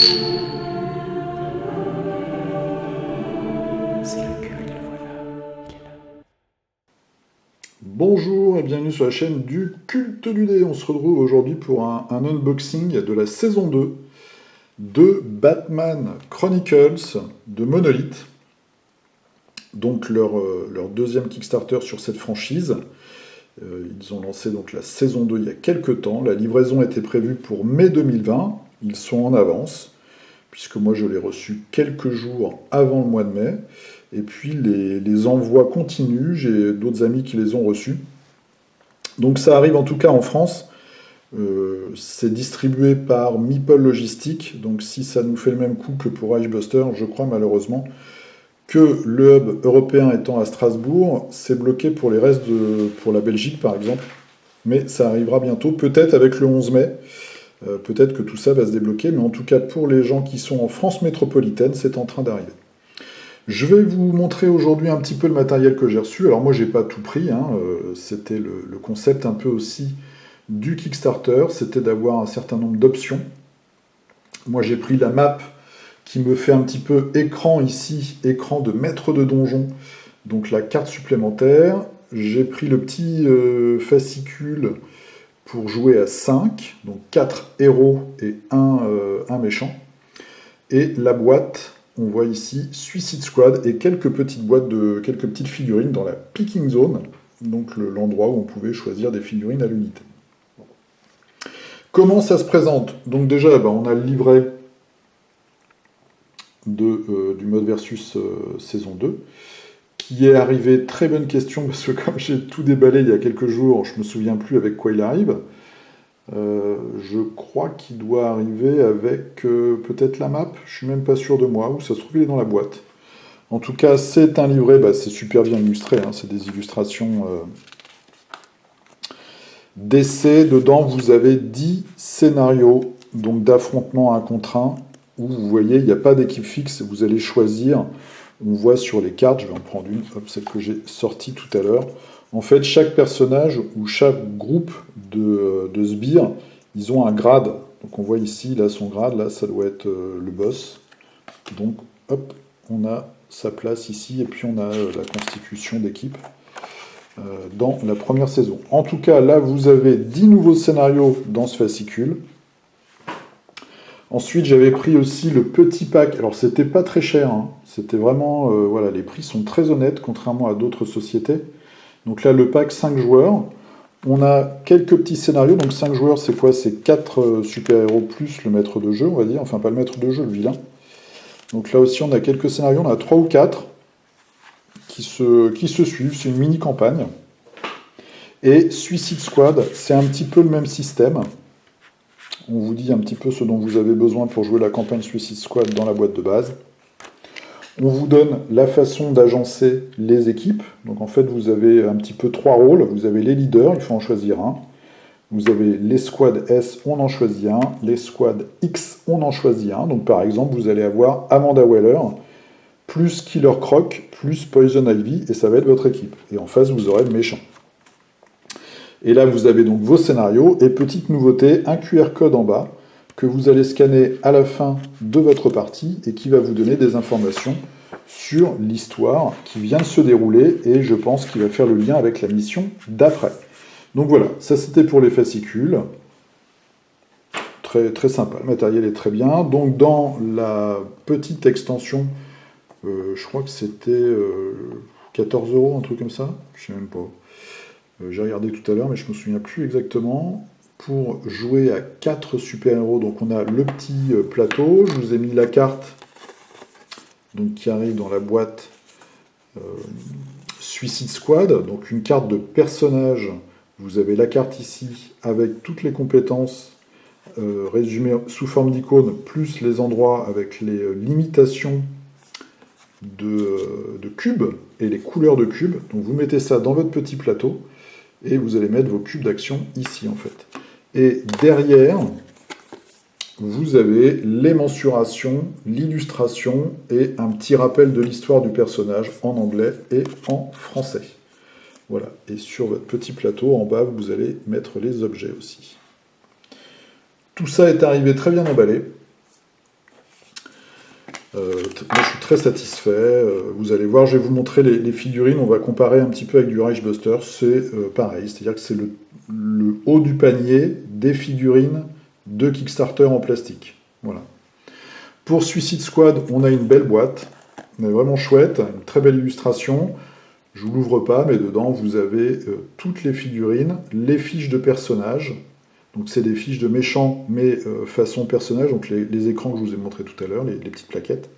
C'est le culte, voilà. Il est là. Bonjour et bienvenue sur la chaîne du Culte du Dé. On se retrouve aujourd'hui pour un unboxing de la saison 2 de Batman Chronicles de Monolith. Donc leur deuxième Kickstarter sur cette franchise. Ils ont lancé donc la saison 2 il y a quelques temps. La livraison était prévue pour mai 2020. Ils sont en avance, puisque moi je l'ai reçu quelques jours avant le mois de mai. Et puis les envois continuent, j'ai d'autres amis qui les ont reçus. Donc ça arrive en tout cas en France. C'est distribué par Meeple Logistique. Donc si ça nous fait le même coup que pour Icebuster, je crois malheureusement que le hub européen étant à Strasbourg, c'est bloqué pour les restes pour la Belgique par exemple. Mais ça arrivera bientôt, peut-être avec le 11 mai. Peut-être que tout ça va se débloquer, mais en tout cas pour les gens qui sont en France métropolitaine, c'est en train d'arriver. Je vais vous montrer aujourd'hui un petit peu le matériel que j'ai reçu. Alors moi, j'ai pas tout pris, hein. C'était le concept un peu aussi du Kickstarter, c'était d'avoir un certain nombre d'options. Moi, j'ai pris la map qui me fait un petit peu écran ici, écran de maître de donjon, donc la carte supplémentaire. J'ai pris le petit fascicule pour jouer à 5, donc 4 héros et un méchant. Et la boîte, on voit ici Suicide Squad et quelques petites figurines dans la picking zone, donc l'endroit où on pouvait choisir des figurines à l'unité. Comment ça se présente? Donc déjà, on a le livret du mode versus saison 2, qui est arrivé, très bonne question, parce que comme j'ai tout déballé il y a quelques jours, je ne me souviens plus avec quoi il arrive. Je crois qu'il doit arriver avec peut-être la map, je suis même pas sûr de moi, ou ça se trouve il est dans la boîte. En tout cas, c'est un livret, c'est super bien illustré, hein, c'est des illustrations d'essais. Dedans, vous avez 10 scénarios donc d'affrontement 1 contre 1, où vous voyez, il n'y a pas d'équipe fixe, vous allez choisir, on voit sur les cartes, je vais en prendre une, celle que j'ai sortie tout à l'heure. En fait, chaque personnage ou chaque groupe de sbires, ils ont un grade. Donc on voit ici, là, son grade, là, ça doit être le boss. Donc, hop, on a sa place ici, et puis on a la constitution d'équipe dans la première saison. En tout cas, là, vous avez 10 nouveaux scénarios dans ce fascicule. Ensuite, j'avais pris aussi le petit pack. Alors, c'était pas très cher, hein. C'était vraiment... voilà, les prix sont très honnêtes, contrairement à d'autres sociétés. Donc là, le pack 5 joueurs. On a quelques petits scénarios. Donc 5 joueurs, c'est quoi? C'est 4 super-héros plus le maître de jeu, on va dire. Enfin, pas le maître de jeu, le vilain. Donc là aussi, on a quelques scénarios. On a 3 ou 4 qui se suivent. C'est une mini-campagne. Et Suicide Squad, c'est un petit peu le même système. On vous dit un petit peu ce dont vous avez besoin pour jouer la campagne Suicide Squad dans la boîte de base. On vous donne la façon d'agencer les équipes. Donc en fait, vous avez un petit peu 3 rôles. Vous avez les leaders, il faut en choisir un. Vous avez les squads S, on en choisit un. Les squads X, on en choisit un. Donc par exemple, vous allez avoir Amanda Waller, plus Killer Croc, plus Poison Ivy, et ça va être votre équipe. Et en face, vous aurez le méchant. Et là, vous avez donc vos scénarios. Et petite nouveauté, un QR code en bas, que vous allez scanner à la fin de votre partie et qui va vous donner des informations sur l'histoire qui vient de se dérouler et je pense qu'il va faire le lien avec la mission d'après. Donc voilà, ça c'était pour les fascicules. Très, très sympa, le matériel est très bien. Donc dans la petite extension, je crois que c'était 14 €, un truc comme ça, je sais même pas. J'ai regardé tout à l'heure mais je me souviens plus exactement. Pour jouer à 4 super-héros, donc on a le petit plateau, je vous ai mis la carte donc, qui arrive dans la boîte Suicide Squad, donc une carte de personnage, vous avez la carte ici avec toutes les compétences résumées sous forme d'icône, plus les endroits avec les limitations de cubes et les couleurs de cubes, donc vous mettez ça dans votre petit plateau, et vous allez mettre vos cubes d'action ici en fait. Et derrière, vous avez les mensurations, l'illustration et un petit rappel de l'histoire du personnage en anglais et en français. Voilà. Et sur votre petit plateau, en bas, vous allez mettre les objets aussi. Tout ça est arrivé très bien emballé. Moi, je suis très satisfait. Vous allez voir, je vais vous montrer les figurines. On va comparer un petit peu avec du Reichbuster. C'est pareil, c'est-à-dire que c'est le haut du panier des figurines de Kickstarter en plastique. Voilà. Pour Suicide Squad, on a une belle boîte. Elle est vraiment chouette, une très belle illustration. Je ne vous l'ouvre pas, mais dedans, vous avez toutes les figurines, les fiches de personnages. Donc, c'est des fiches de méchants, mais façon personnage. Donc, les écrans que je vous ai montrés tout à l'heure, les petites plaquettes.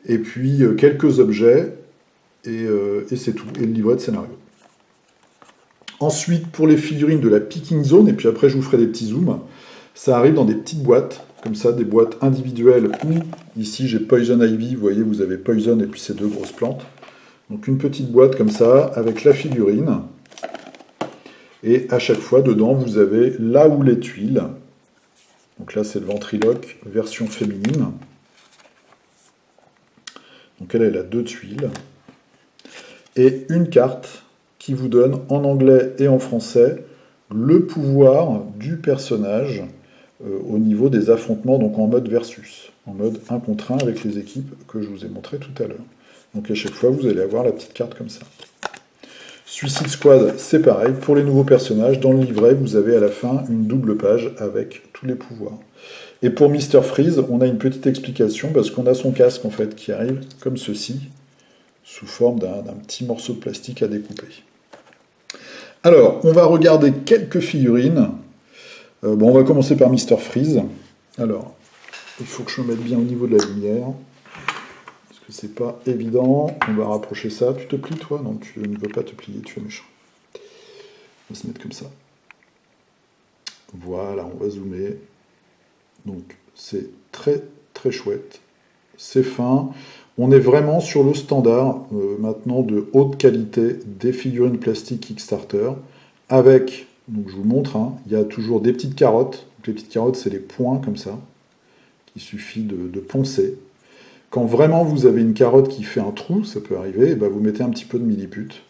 Et puis, quelques objets, et c'est tout. Et le livret de scénario. Ensuite, pour les figurines de la Picking Zone, et puis après, je vous ferai des petits zooms, ça arrive dans des petites boîtes, comme ça, des boîtes individuelles, où, ici, j'ai Poison Ivy. Vous voyez, vous avez Poison, et puis ces deux grosses plantes. Donc une petite boîte comme ça, avec la figurine. Et à chaque fois, dedans, vous avez là où les tuiles. Donc là, c'est le ventriloque, version féminine. Donc elle a 2 tuiles. Et une carte qui vous donne, en anglais et en français, le pouvoir du personnage au niveau des affrontements, donc en mode versus, en mode 1 contre 1 avec les équipes que je vous ai montré tout à l'heure. Donc à chaque fois, vous allez avoir la petite carte comme ça. Suicide Squad, c'est pareil. Pour les nouveaux personnages, dans le livret, vous avez à la fin une double page avec tous les pouvoirs. Et pour Mr. Freeze, on a une petite explication parce qu'on a son casque en fait qui arrive comme ceci, sous forme d'un petit morceau de plastique à découper. Alors, on va regarder quelques figurines. On va commencer par Mr. Freeze. Alors, il faut que je me mette bien au niveau de la lumière. C'est pas évident. On va rapprocher ça. Tu te plies, toi? Non, tu ne veux pas te plier, tu es méchant. On va se mettre comme ça. Voilà, on va zoomer. Donc, c'est très, très chouette. C'est fin. On est vraiment sur le standard, maintenant, de haute qualité des figurines plastiques Kickstarter. Avec, donc je vous montre, il y a toujours des petites carottes. Donc, les petites carottes, c'est les points, comme ça, qu'il suffit de poncer. Quand vraiment vous avez une carotte qui fait un trou, ça peut arriver, et vous mettez un petit peu de milliput.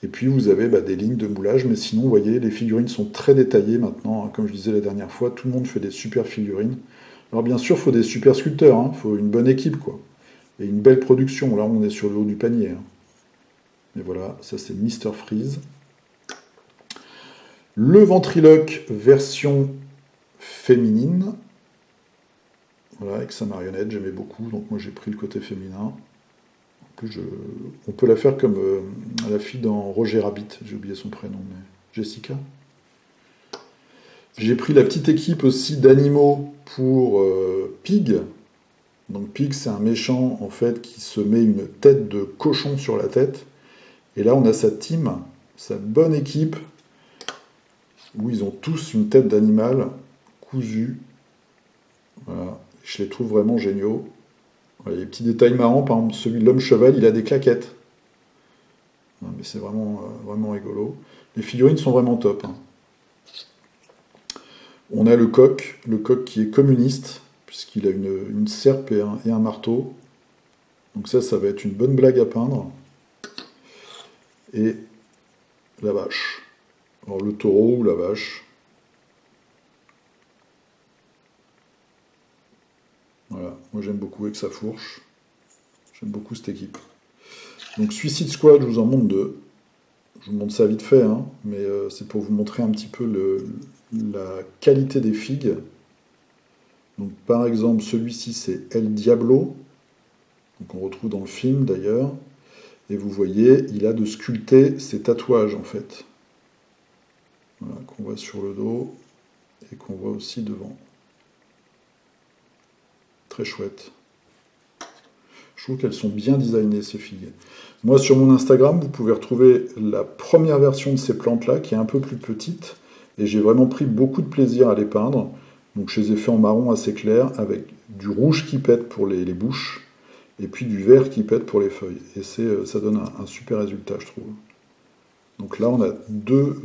Et puis vous avez des lignes de moulage, mais sinon, vous voyez, les figurines sont très détaillées maintenant. Comme je disais la dernière fois, tout le monde fait des super figurines. Alors bien sûr, il faut des super sculpteurs, il faut une bonne équipe, quoi. Et une belle production. Là, on est sur le haut du panier. Et voilà, ça c'est Mr. Freeze. Le ventriloque version féminine. Voilà, avec sa marionnette, j'aimais beaucoup, donc moi j'ai pris le côté féminin. En plus, on peut la faire comme la fille dans Roger Rabbit, j'ai oublié son prénom, mais Jessica. J'ai pris la petite équipe aussi d'animaux pour Pig. Donc Pig, c'est un méchant en fait qui se met une tête de cochon sur la tête. Et là, on a sa team, sa bonne équipe, où ils ont tous une tête d'animal cousue. Voilà. Je les trouve vraiment géniaux. Voilà, il y a des petits détails marrants. Par exemple, celui de l'homme cheval, il a des claquettes. Non, mais c'est vraiment, vraiment rigolo. Les figurines sont vraiment top. On a le coq qui est communiste, puisqu'il a une serpe et un marteau. Donc ça va être une bonne blague à peindre. Et la vache. Alors le taureau ou la vache. Voilà, moi j'aime beaucoup avec sa fourche. J'aime beaucoup cette équipe. Donc Suicide Squad, je vous en montre 2. Je vous montre ça vite fait, mais c'est pour vous montrer un petit peu la qualité des figues. Donc par exemple, celui-ci c'est El Diablo. Donc on retrouve dans le film d'ailleurs. Et vous voyez, il a de sculpter ses tatouages en fait. Voilà, qu'on voit sur le dos et qu'on voit aussi devant. Très chouette. Je trouve qu'elles sont bien designées, ces figues. Moi, sur mon Instagram, vous pouvez retrouver la première version de ces plantes-là, qui est un peu plus petite, et j'ai vraiment pris beaucoup de plaisir à les peindre. Donc, je les ai fait en marron assez clair, avec du rouge qui pète pour les bouches, et puis du vert qui pète pour les feuilles. Et ça donne un super résultat, je trouve. Donc là, on a deux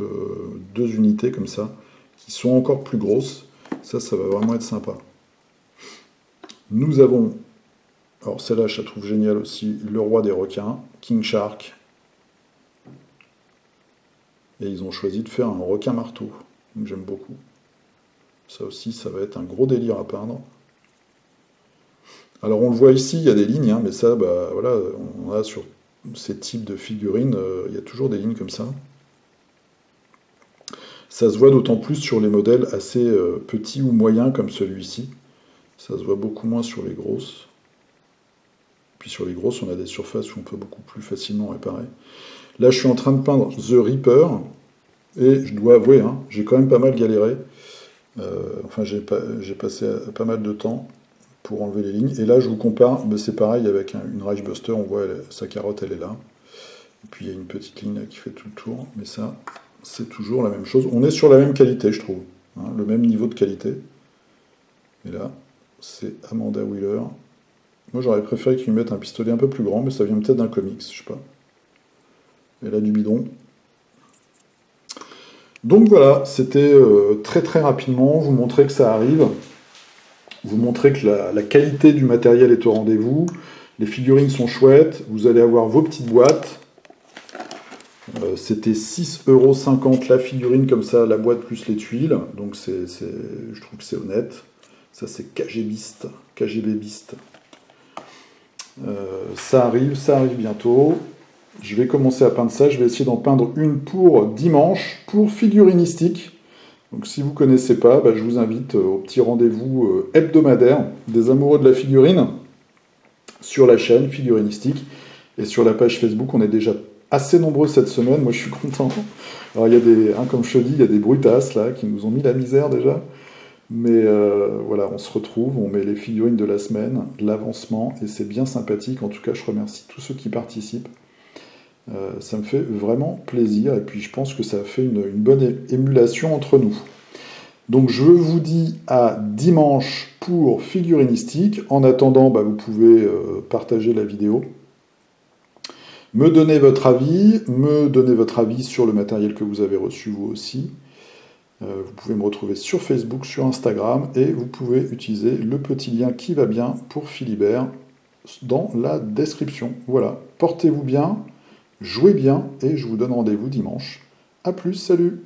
unités comme ça, qui sont encore plus grosses. Ça va vraiment être sympa. Nous avons, alors celle-là je la trouve géniale aussi, le roi des requins, King Shark. Et ils ont choisi de faire un requin marteau, donc j'aime beaucoup. Ça aussi, ça va être un gros délire à peindre. Alors on le voit ici, il y a des lignes, hein, mais ça, bah, voilà, on a sur ces types de figurines, il y a toujours des lignes comme ça. Ça se voit d'autant plus sur les modèles assez petits ou moyens comme celui-ci. Ça se voit beaucoup moins sur les grosses. Puis sur les grosses, on a des surfaces où on peut beaucoup plus facilement réparer. Là, je suis en train de peindre The Reaper, et je dois avouer, hein, j'ai quand même pas mal galéré. Enfin, j'ai passé pas mal de temps pour enlever les lignes. Et là, je vous compare, ben, c'est pareil avec une Rage Buster, on voit sa carotte, elle est là. Et puis il y a une petite ligne là, qui fait tout le tour, mais ça, c'est toujours la même chose. On est sur la même qualité, je trouve, hein, le même niveau de qualité. Et là, c'est Amanda Wheeler. Moi, j'aurais préféré qu'ils mettent un pistolet un peu plus grand, mais ça vient peut-être d'un comics, je sais pas. Elle a du bidon. Donc voilà, c'était très très rapidement, vous montrer que ça arrive, vous montrer que la qualité du matériel est au rendez-vous, les figurines sont chouettes, vous allez avoir vos petites boîtes. C'était 6,50 € la figurine comme ça, la boîte plus les tuiles, donc je trouve que c'est honnête. Ça c'est KGBiste, KGBiste. Ça arrive bientôt. Je vais commencer à peindre ça. Je vais essayer d'en peindre une pour dimanche, pour figurinistique. Donc si vous ne connaissez pas, bah, je vous invite au petit rendez-vous hebdomadaire des amoureux de la figurine sur la chaîne figurinistique. Et sur la page Facebook, on est déjà assez nombreux cette semaine. Moi, je suis content. Alors, il y a des, hein, comme je te dis, il y a des brutasses là qui nous ont mis la misère déjà. Mais voilà, on se retrouve, on met les figurines de la semaine, l'avancement, et c'est bien sympathique. En tout cas, je remercie tous ceux qui participent. Ça me fait vraiment plaisir, et puis je pense que ça fait une bonne émulation entre nous. Donc je vous dis à dimanche pour figurinistique. En attendant, bah, vous pouvez partager la vidéo, me donner votre avis sur le matériel que vous avez reçu vous aussi. Vous pouvez me retrouver sur Facebook, sur Instagram, et vous pouvez utiliser le petit lien qui va bien pour Philibert dans la description. Voilà, portez-vous bien, jouez bien, et je vous donne rendez-vous dimanche. A plus, salut!